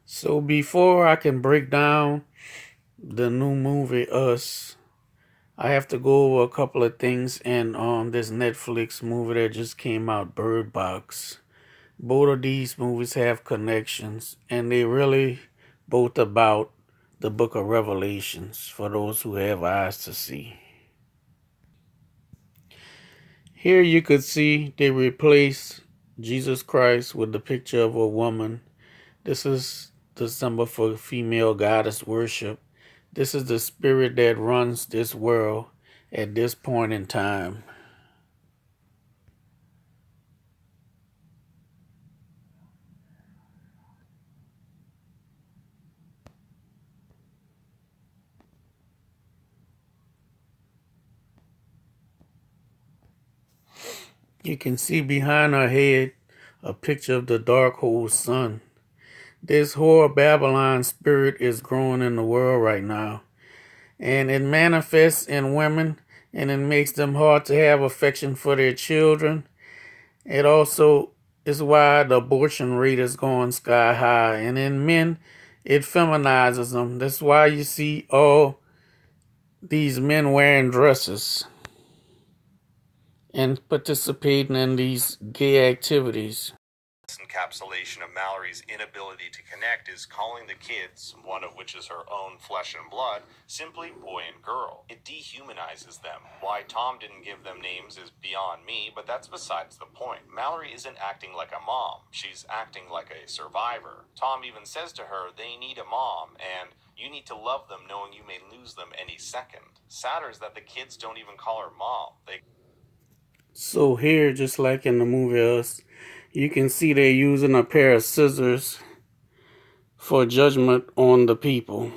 So before I can break down the new movie Us, I have to go over a couple of things in this Netflix movie that just came out, Bird Box. Both of these movies have connections, and they really both about the book of Revelations for those who have eyes to see. Here you could see they replace Jesus Christ with the picture of a woman. This is the symbol for female goddess worship. This is the spirit that runs this world at this point in time. You can see behind her head a picture of the dark hole sun. This whore Babylon spirit is growing in the world right now. And it manifests in women, and it makes them hard to have affection for their children. It also is why the abortion rate is going sky high. And in men, it feminizes them. That's why you see all these men wearing dresses and participating in these gay activities. Encapsulation of Mallory's inability to connect is calling the kids, one of which is her own flesh and blood, simply boy and girl. It dehumanizes them. Why Tom didn't give them names is beyond me, but that's besides the point. Mallory isn't acting like a mom. She's acting like a survivor. Tom even says to her, they need a mom, and you need to love them knowing you may lose them any second. Sadder is that the kids don't even call her mom. So here, just like in the movie Us, you can see they're using a pair of scissors for judgment on the people.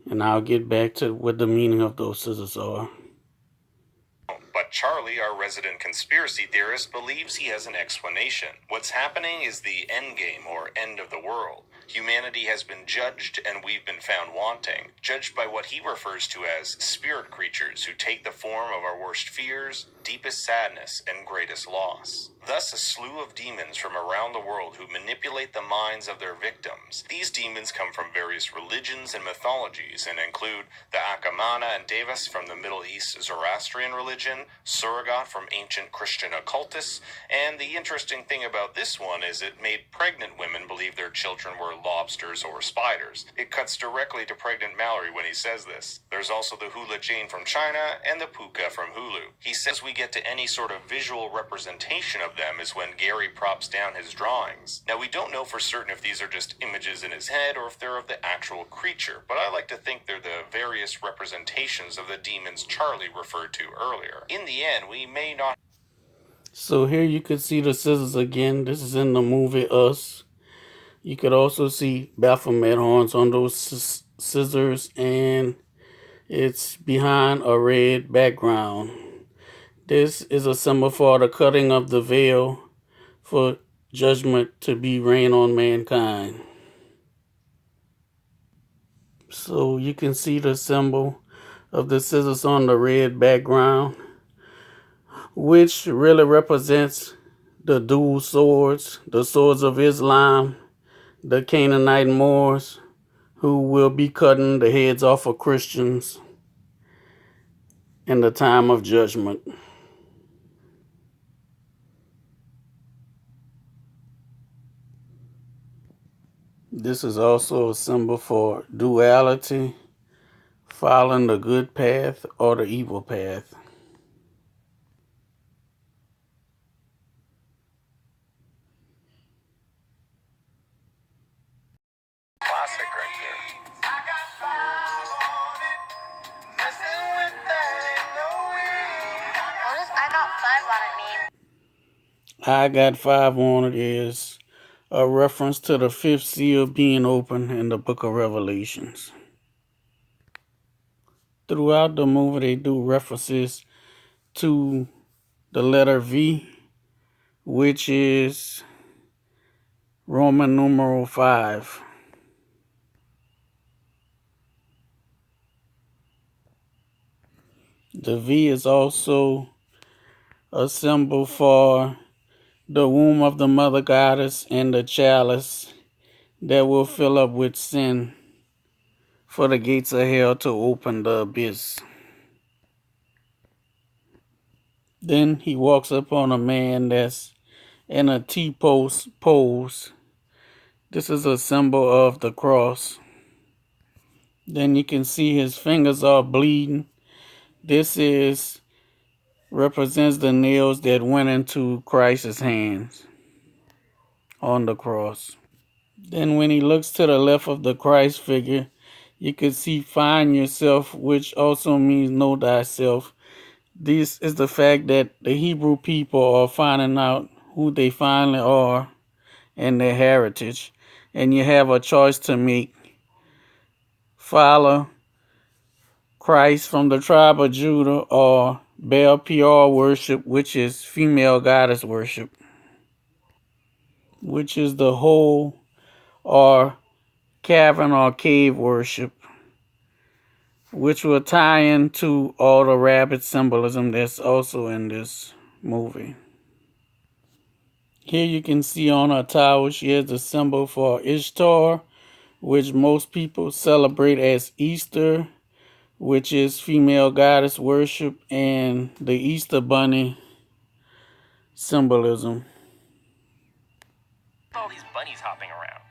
And I'll get back to what the meaning of those scissors are. But Charlie, our resident conspiracy theorist, believes he has an explanation. What's happening is the end game, or end of the world. Humanity has been judged, and we've been found wanting. Judged by what he refers to as spirit creatures who take the form of our worst fears, deepest sadness, and greatest loss. Thus, a slew of demons from around the world who manipulate the minds of their victims. These demons come from various religions and mythologies and include the Akamana and Devas from the Middle East Zoroastrian religion, Surrogat from ancient Christian occultists, and the interesting thing about this one is it made pregnant women believe their children were lobsters or spiders. It cuts directly to pregnant Mallory when he says this. There's also the Hula Jane from China and the Puka from Hulu. He says we get to any sort of visual representation of them is when Gary props down his drawings. Now, we don't know for certain if these are just images in his head or if they're of the actual creature, but I like to think they're the various representations of the demons Charlie referred to earlier. In the end, we may not... So here you could see the scissors again. This is in the movie Us. You could also see Baphomet horns on those scissors, and it's behind a red background. This is a symbol for the cutting of the veil for judgment to be rain on mankind. So you can see the symbol of the scissors on the red background, which really represents the dual swords, the swords of Islam, the Canaanite Moors, who will be cutting the heads off of Christians in the time of judgment. This is also a symbol for duality, following the good path or the evil path. Classic right there. What does I got 5 on it mean? I got 5 on it is a reference to the 5th seal being open in the book of Revelations. Throughout the movie, they do references to the letter V, which is Roman numeral 5. The V is also a symbol for the womb of the mother goddess and the chalice that will fill up with sin for the gates of hell to open the abyss. Then he walks up on a man that's in a T-pose pose. This is a symbol of the cross. Then you can see his fingers are bleeding. This represents the nails that went into Christ's hands on the cross. Then when he looks to the left of the Christ figure, you can see find yourself, which also means know thyself. This is the fact that the Hebrew people are finding out who they finally are and their heritage. And you have a choice to make. Follow Christ from the tribe of Judah or Baal Peor worship, which is female goddess worship, which is the hole or cavern or cave worship, which will tie into all the rabbit symbolism that's also in this movie. Here you can see on her tower, she has the symbol for Ishtar, which most people celebrate as Easter, which is female goddess worship, and the Easter bunny symbolism. All these bunnies hopping around.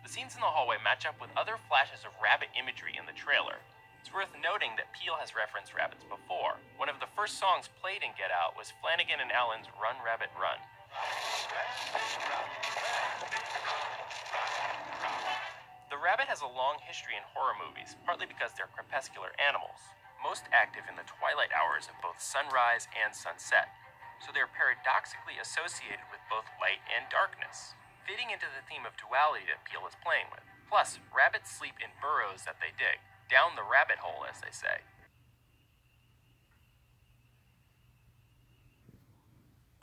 The scenes in the hallway match up with other flashes of rabbit imagery in the trailer. It's worth noting that Peele has referenced rabbits before. One of the first songs played in Get Out was Flanagan and Allen's Run Rabbit Run. The rabbit has a long history in horror movies, partly because they're crepuscular animals, most active in the twilight hours of both sunrise and sunset, so they're paradoxically associated with both light and darkness, fitting into the theme of duality that Peele is playing with. Plus, rabbits sleep in burrows that they dig, down the rabbit hole, as they say.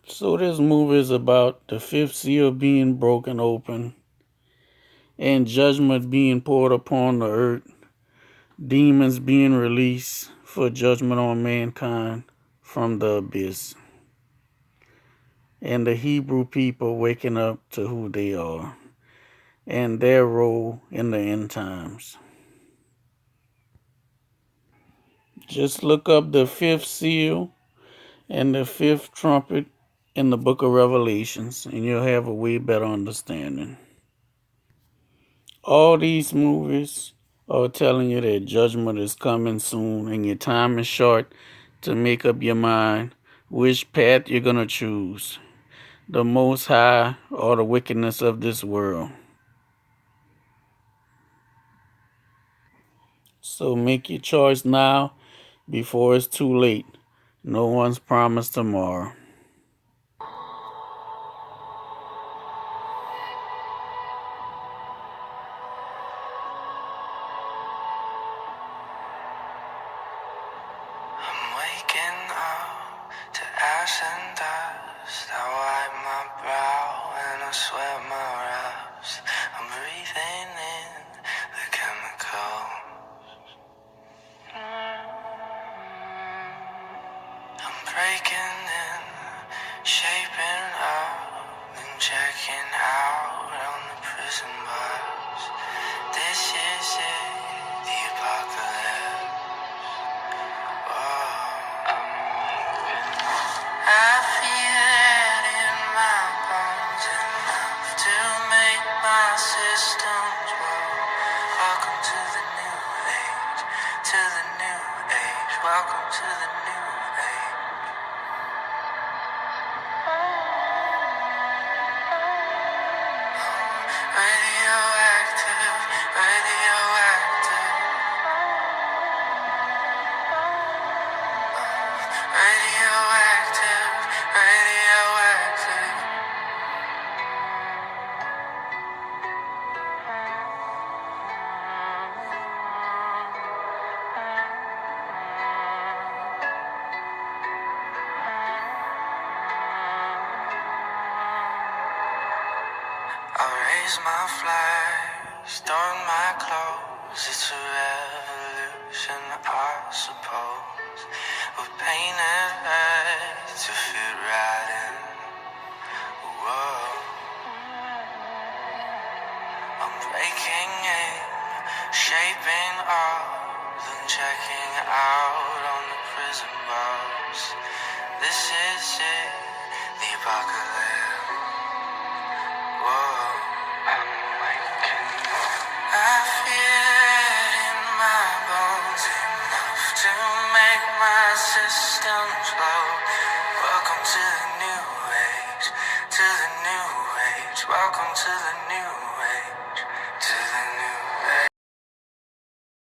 So this movie is about the fifth seal being broken open and judgment being poured upon the earth, demons being released for judgment on mankind from the abyss, and the Hebrew people waking up to who they are and their role in the end times. Just look up the fifth seal and the fifth trumpet in the book of Revelations, and you'll have a way better understanding. All these movies are telling you that judgment is coming soon and your time is short to make up your mind which path you're going to choose, the Most High or the wickedness of this world. So make your choice now before it's too late. No one's promised tomorrow. I'm waking up to ash and dust. I wipe my brow and I sweat my raps. I'm breathing in the chemicals. I'm breaking in, shaping up, and checking out on the prison bars. This is it, the apocalypse. I feel it in my bones enough to make my systems roll. Welcome to the new age, to the new age. Welcome to the new age. Radioactive, radioactive. Radioactive, radioactive. I raise my flag, storm my clothes. It's a revolution, I suppose. We're painted red to fit right in. Whoa. I'm taking aim, shaping up, then checking out on the prison bars. This is it, the apocalypse. Whoa, I'm waking up. I feel it in my bones, enough to make my systems blow. Welcome to the new age, to the new age. Welcome to the new